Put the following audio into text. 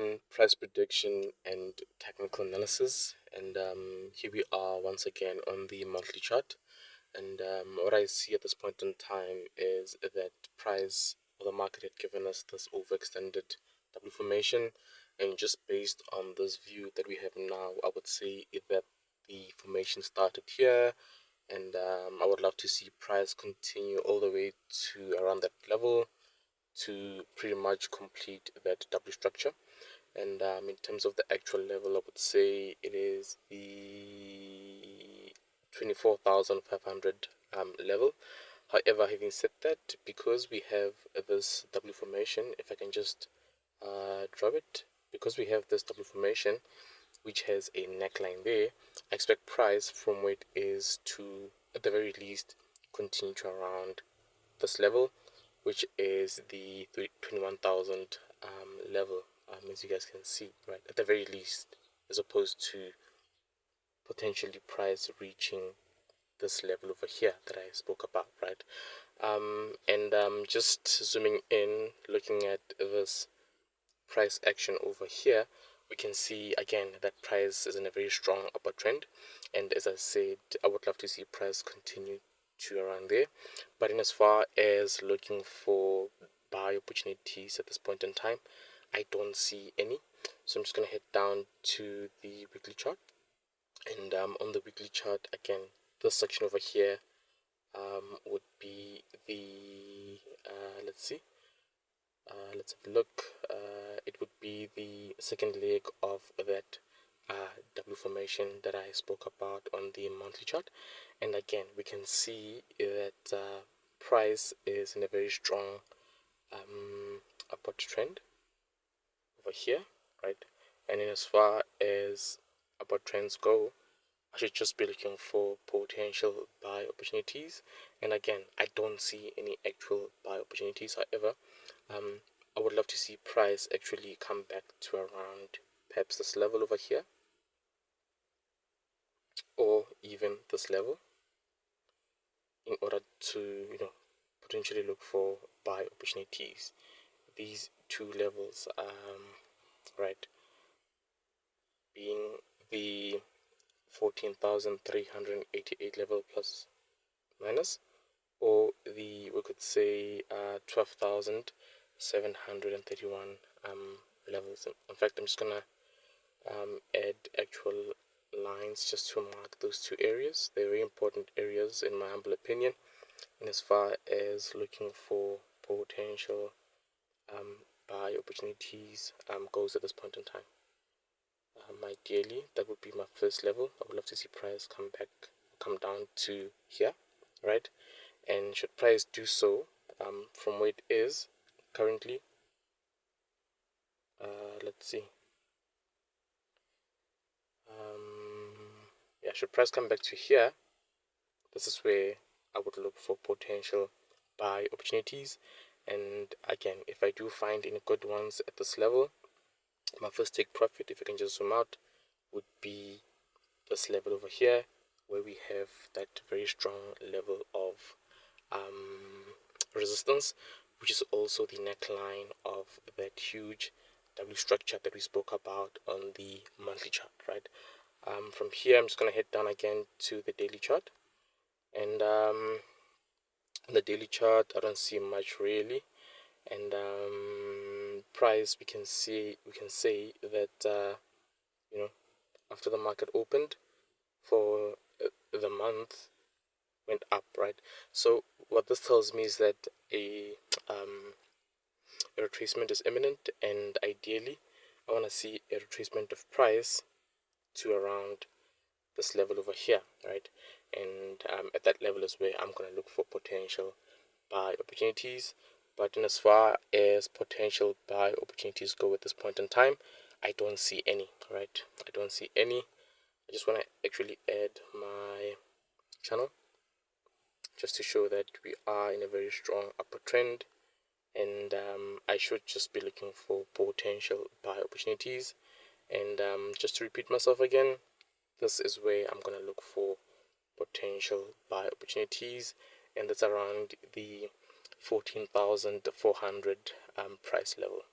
Bitcoin price prediction and technical analysis, and here we are once again on the monthly chart. And what I see at this point in time is that price or the market had given us this overextended W formation, and just based on this view that we have now, I would say that the formation started here, and I would love to see price continue all the way to around that level to pretty much complete that W structure. And in terms of the actual level, I would say it is the 24,500 level. However, having said that, because we have this W formation, if I can just draw it, because we have this W formation which has a neckline there, I expect price from where it is to, at the very least, continue to around this level, which is the 21,000 level, as you guys can see, right, at the very least, as opposed to potentially price reaching this level over here that I spoke about, right? And just zooming in, looking at this price action over here, we can see again that price is in a very strong upward trend, and as I said, I would love to see price continue to around there. But in as far as looking for buy opportunities at this point in time, I don't see any. So I'm just gonna head down to the weekly chart, and on the weekly chart again, this section over here would be the let's see, let's have a look. It would be the second leg of that W formation that I spoke about on the monthly chart, and again we can see that price is in a very strong upward trend over here, right? And in as far as upward trends go, I should just be looking for potential buy opportunities, and again I don't see any actual buy opportunities. However, I would love to see price actually come back to around perhaps this level over here, or even this level, in order to, potentially look for buy opportunities. These two levels, right, being the 14,388 level plus minus, or the, we could say, 12,731 levels. In fact, I'm just gonna add actual lines just to mark those two areas. They're very important areas in my humble opinion, and as far as looking for potential buy opportunities goes at this point in time. Ideally, that would be my first level. I would love to see price come down to here, right? And should price do so from where it is currently, let's see. Yeah, should price come back to here, this is where I would look for potential buy opportunities. And again, if I do find any good ones at this level, my first take profit, if I can just zoom out, would be this level over here, where we have that very strong level of resistance, which is also the neckline of that huge W structure that we spoke about on the monthly chart, right? From here, I'm just going to head down again to the daily chart, and on the daily chart, I don't see much really. And price, we can say that after the market opened for the month, went up, right? So what this tells me is that a retracement is imminent, and ideally I want to see a retracement of price to around this level over here, right? And at that level is where I'm going to look for potential buy opportunities. But in as far as potential buy opportunities go at this point in time, I don't see any, right? I don't see any. I just want to actually add my channel just to show that we are in a very strong upward trend, and I should just be looking for potential buy opportunities. And just to repeat myself again, this is where I'm going to look for potential buy opportunities, and that's around the 14,400 price level.